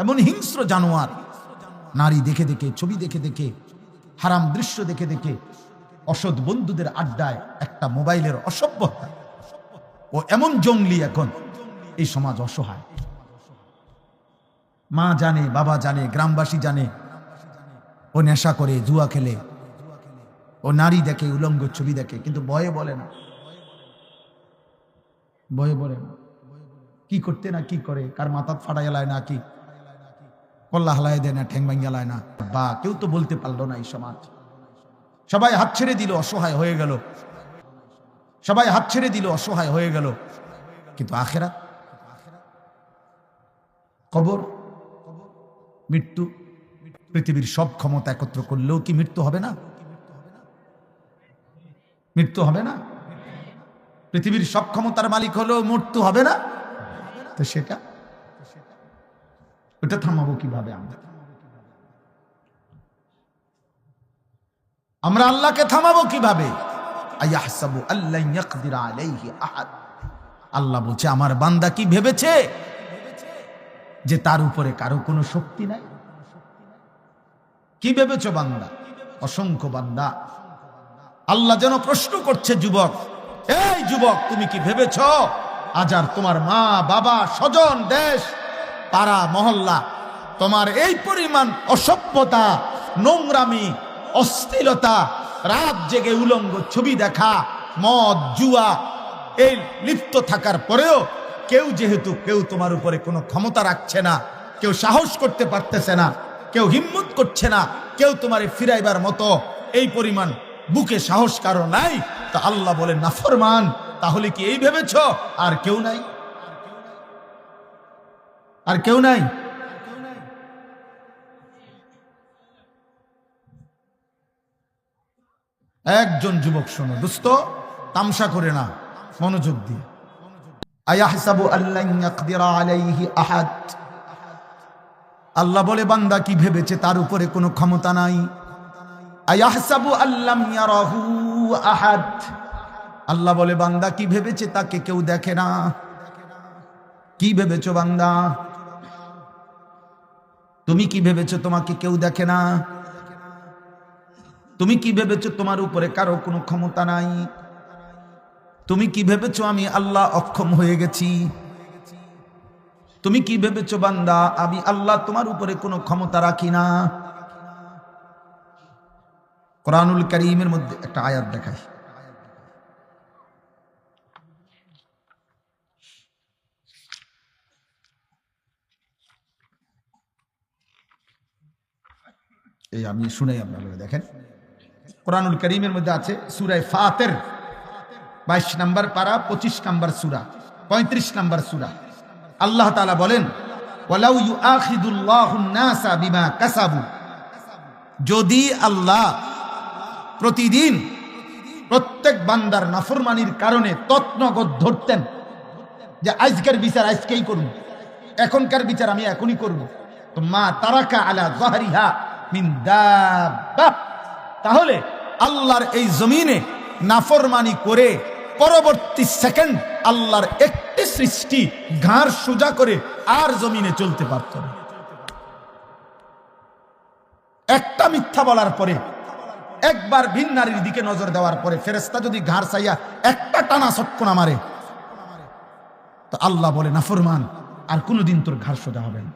এমন হিংস্র জানোয়ার, নারী দেখে দেখে, ছবি দেখে দেখে, হারাম দৃশ্য দেখে দেখে, অসৎ বন্ধুদের আড্ডায় একটা মোবাইলের অসভ্যতা, ও এমন জঙ্গলি। এখন এই সমাজ অসহায়। মা জানে, বাবা জানে, গ্রামবাসী জানে ও নেশা করে, জুয়া খেলে, ও নারী দেখে, উলঙ্গ ছবি দেখে, কিন্তু ভয়ে বলে না, ভয়ে বলে না। কি করতে না কি করে, কার মাথা ফাটাই লায় না, কি কল্লা হালাই দেয় না, ঠ্যাং ভাঙ্গা লায় না, বা কেউ তো বলতে পারলো না। এই সমাজ সবাই হাত ছেড়ে দিল, অসহায় হয়ে গেল, সবাই হাত ছেড়ে দিল, অসহায় হয়ে গেল। কিন্তু আখেরাত, কবর, মৃত্যু, পৃথিবীর সব ক্ষমতা একত্র করলেও কি মৃত্যু হবে না? মৃত্যু হবে না? পৃথিবীর সব ক্ষমতার মালিক হলেও মৃত্যু হবে না? তো সেটা, ওটা থামাবো কিভাবে? আমরা আল্লাহকে থামাবো কিভাবে? আয়াহসাবু আল্লা ইয়াকদিরা আলাইহি আহাদ। আল্লাহ বলছে, আমার বান্দা কি ভেবেছে যে তার উপরে কারো কোনো শক্তি নাই? কি ভেবেছো বান্দা? অসংখ্য বান্দা। আল্লাহ যেন প্রশ্ন করছে, যুবক, এই যুবক, তুমি কি ভেবেছ আজ আর তোমার মা, বাবা, স্বজন, দেশ, পাড়া, মহল্লা তোমার এই পরিমাণ অসভ্যতা, নোংরামি, অশ্লীলতা, রাত জেগে উলঙ্গ ছবি দেখা, মদ, জুয়া, এই লিপ্ত থাকার পরেও কেউ তোমার উপরে কোনো ক্ষমতা রাখছে না, কেউ সাহস করতে পারতেছে না, কেউ হিম্মত করছে না, কেউ তোমারে ফিরাইবার মতো এই পরিমাণ বুকে সাহস কারো নাই? তা আল্লাহ বলে, নাফরমান, তাহলে কি এই ভেবেছ আর কেউ নাই? আর কেউ নাই? একজন যুবক শোনো দোস্ত, তামসা করে না, মনোযোগ দিয়ে। আয়াহসাবু আল্লা ইয়াকদিরা আলাইহি আহাদ। আল্লাহ বলে, বান্দা কি ভেবেছে তার উপরে কোনো ক্ষমতা নাই? আয়াহসাবু আল্লাম ইয়ারাহু আহাদ। আল্লাহ বলে, বান্দা কি ভেবেছে তাকে কেউ দেখে না? কি ভেবেছো বান্দা? তুমি কি ভেবেছো তোমাকে কেউ দেখে না? তুমি কি ভেবেছো তোমার উপরে কারো কোনো ক্ষমতা নাই? তুমি কি ভেবেছো আমি আল্লাহ অক্ষম হয়ে গেছি? তুমি কি ভেবেছো বান্দা আমি আল্লাহ তোমার উপরে কোনো ক্ষমতা রাখি না? কোরআনুল কারীমের মধ্যে একটা আয়াত দেখাই। এই আমি শুনাই, আপনারা দেখেন। কোরআনুল কারীমের মধ্যে আছে সূরা ফাতির 22 নম্বর পারা, 25 নম্বর সূরা, 35 নম্বর সূরা। আল্লাহ তাআলা বলেন, ওয়ালাউ ইউআখিদুল্লাহুন নাসা বিমা কাসাবু। যদি আল্লাহ প্রতিদিন প্রত্যেক বান্দার নাফরমানির কারণে তৎনগদ ধরতেন, যে আজকের বিচার আজকেই করব, এখনকার বিচার আমি এখনই করব, তো মা তারাকা আলা যাহরিহা মিন দাব্বা। তাহলে আল্লাহর এই জমিনে নাফরমানি করে পরবর্তী সেকেন্ড আল্লাহর একটি সৃষ্টি ঘাড় সোজা করে আর জমিনে চলতে পারত না। একটা মিথ্যা বলার পরে, একবার ভিন নারীর দিকে নজর দেওয়ার পরে ফেরেশতা যদি ঘাড় চাইয়া একটা টানা চটকনা মারে, তো আল্লাহ বলে, নাফরমান, আর কোনোদিন তোর ঘাড় সোজা হবে না।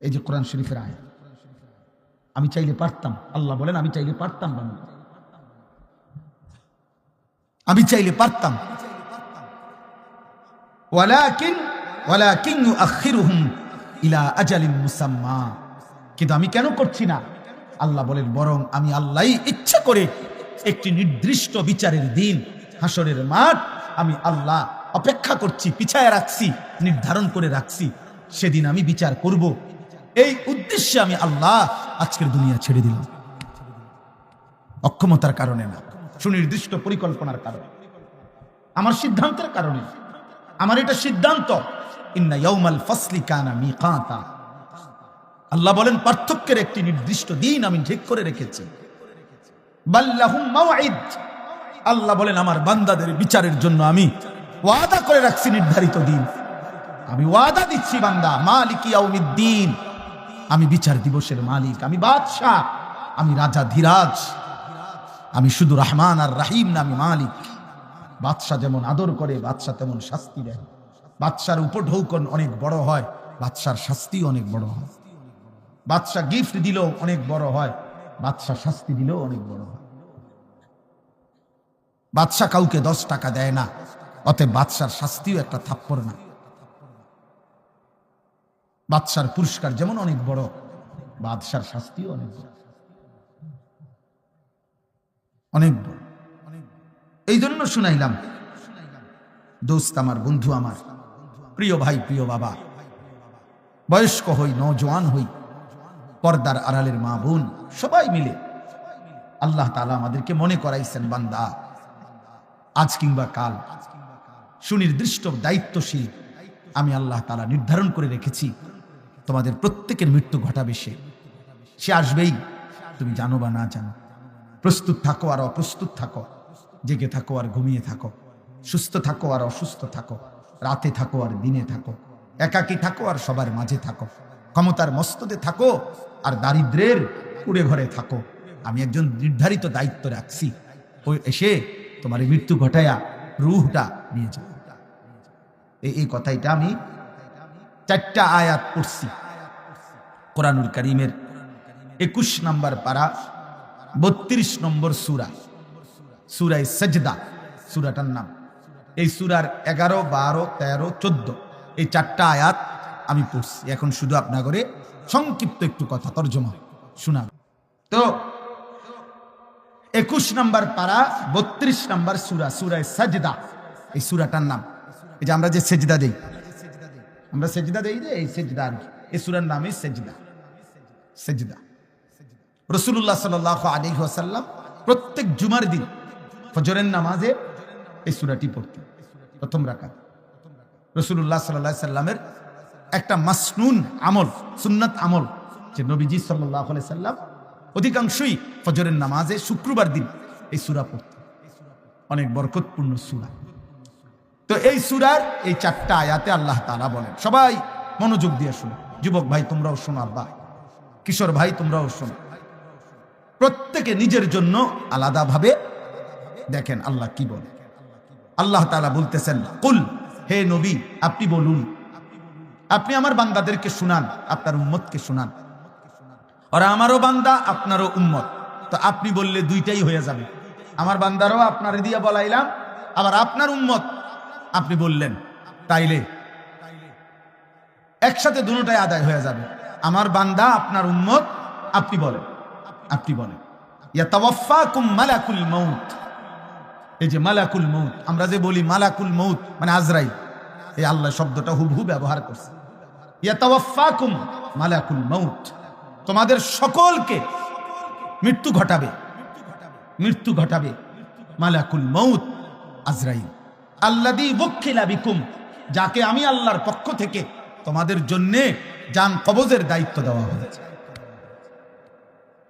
এই যে কোরআন শরীফের আয়াত। আমি চাইলে পারতাম, আল্লাহ বলেন, আমি চাইলে পারতাম বান্দা, আমি চাইলে পারতাম। ওয়ালাকিন ইউআখিরুহুম ইলা আজালিন মুসাম্মা। কিন্তু আমি কেন করছি না? আল্লাহ বলেন, বরং আমি আল্লাহই ইচ্ছা করে একটি নির্দিষ্ট বিচারের দিন, হাসরের মাঠ, আমি আল্লাহ অপেক্ষা করছি, পিছায় রাখছি, নির্ধারণ করে রাখছি, সেদিন আমি বিচার করব। এই উদ্দেশ্যে আমি আল্লাহ আজকের দুনিয়া ছেড়ে দিলাম। অক্ষমতার কারণে না, সুনির্দিষ্ট পরিকল্পনার কারণে, আমার সিদ্ধান্তের কারণে। আমার এটা সিদ্ধান্ত, ইন্না ইয়াউমাল ফাসলি কানা মিকাতা। আল্লাহ বলেন, পার্থক্যের একটি নির্দিষ্ট দিন আমি ঠিক করে রেখেছি। বাল্লাহুম মাওঈদ। আল্লাহ বলেন, আমার বান্দাদের বিচারের জন্য আমি ওয়াদা করে রাখছি নির্ধারিত দিন। আমি ওয়াদা দিচ্ছি বান্দা, মালিক ইয়াউমিদ্দিন, আমি বিচার দিবসের মালিক, আমি বাদশাহ, আমি রাজা ধীরাজ, আমি শুধু রহমান আর রাহিম না, আমি মালিক। বাদশাহ যেমন আদর করে, বাদশাহ তেমন শাস্তি দেয়। বাদশার উপঢৌকন অনেক বড় হয়, বাদশার শাস্তি অনেক বড় হয়। বাদশাহ গিফট দিলেও অনেক বড় হয়, বাদশাহ শাস্তি দিলেও অনেক বড় হয়। বাদশাহ কাউকে 10 টাকা দেয় না, অতএব বাদশার শাস্তিও একটা থাপ্পড় না। বাদশার পুরস্কার যেমন অনেক বড়, বাদশার শাস্তিও অনেক বড়, অনেক বড়। এই জন্য শুনাইলাম দোস্ত আমার, বন্ধু আমার, প্রিয় ভাই, প্রিয় বাবা, বয়স্ক হই, নওজোয়ান হই, পর্দার আড়ালের মা বোন, সবাই মিলে আল্লাহ তাআলা আমাদেরকে মনে করাইছেন, বান্দা আজ কিংবা কাল সুনির্দিষ্ট দায়িত্বশীল আমি আল্লাহ তাআলা নির্ধারণ করে রেখেছি, তোমাদের প্রত্যেকের মৃত্যু ঘটাবে। সে আসবেই, তুমি জানো বা না জানো। প্রস্তুত থাকো আর অপ্রস্তুত থাকো, জেগে থাকো আর ঘুমিয়ে থাকো, সুস্থ থাকো আর অসুস্থ থাকো, রাতে থাকো আর দিনে থাকো, একাকী থাকো আর সবার মাঝে থাকো, ক্ষমতার মস্তদে থাকো আর দারিদ্রের কুড়ে ঘরে থাকো, আমি একজন নির্ধারিত দায়িত্ব রাখছি, ওই এসে তোমার মৃত্যু ঘটায়া রূহটা নিয়ে যাও। এই কথাটা আমি 4টা আয়াত পড়ছি কোরআনুল কারীমের 21 নম্বর পারা 32 নম্বর সূরা, সূরায়ে সাজদা সূরাটার নাম। এই সূরার 11, 12, 13, 14 এই 4টা আয়াত আমি পড়ছি। এখন শুধু আপনার করে সংক্ষিপ্ত একটু কথা তর্জমা শোনাব। তো 21 নম্বর পারা 32 নম্বর সূরা, সূরায়ে সাজদা, এই সূরাটার নাম। এই যে আমরা যে সেজদা দেই, আমরা সেজদা দেই রে, এই সেজদা, এই সূরার নামই সেজদা। সেজদা রাসূলুল্লাহ সাল্লাল্লাহু আলাইহি ওয়াসাল্লাম প্রত্যেক জুমার দিন ফজরের নামাজে এই সূরাটি পড়তেন। প্রথম রাকাত রাসূলুল্লাহ সাল্লাল্লাহু আলাইহি সাল্লামের একটা মাসনুন আমল, সুন্নাত আমল, যে নবীজি সাল্লাল্লাহু আলাইহি সাল্লাম অধিকাংশই ফজরের নামাজে শুক্রবার দিন এই সূরা পড়তেন। অনেক বরকতপূর্ণ সূরা। তো এই সূরার এই 4টা আয়াতে আল্লাহ তাআলা বলেন, সবাই মনোযোগ দিয়ে শুনো, যুবক ভাই তোমরাও শোনো, আব্বা কিশোর ভাই তোমরাও শোনো, প্রত্যেকে নিজের জন্য আলাদাভাবে দেখেন আল্লাহ কি বলে। আল্লাহ তাআলা বলতেছেন, কুল, হে নবী আপনি বলুন, আপনি আমার বান্দাদেরকে শুনান, আপনার উম্মতকে শুনান, ওরা আমারও বান্দা আপনারও উম্মত। তো আপনি বললে দুইটাই হয়ে যাবে, আমার বান্দারও আপনার দিয়া বলাইলাম, আবার আপনার উম্মত আপনি বললেন, তাইলে একসাথে দুটোটাই আদায় হয়ে যাবে। আমার বান্দা আপনার উম্মত, আপনি বলেন, আপনি বলেন ইয়াতাওয়াফাকুম মালাকুল মাউত। এই যে মালাকুল মাউত, আমরা যে বলি মালাকুল মাউত মানে আজরাইল, এই আল্লাহ শব্দটা হুবহু ব্যবহার করছে। ইয়াতাওয়াফাকুম মালাকুল মাউত, তোমাদের সকলকে মৃত্যু ঘটাবে, মৃত্যু ঘটাবে মালাকুল মাউত আজরাইল। আল্লাযী ওয়াক্কিলা বিকুম, যাকে আমি আল্লাহর পক্ষ থেকে তোমাদের জন্য জান কবজের দায়িত্ব দেওয়া হয়েছে।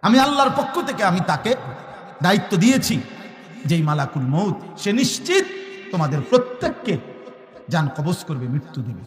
আমি আল্লাহর পক্ষ থেকে আমি তাকে দায়িত্ব দিয়েছি, যেই মালাকুল মউত, সে নিশ্চিত তোমাদের প্রত্যেককে জান কবজ করবে, মৃত্যু দিবে।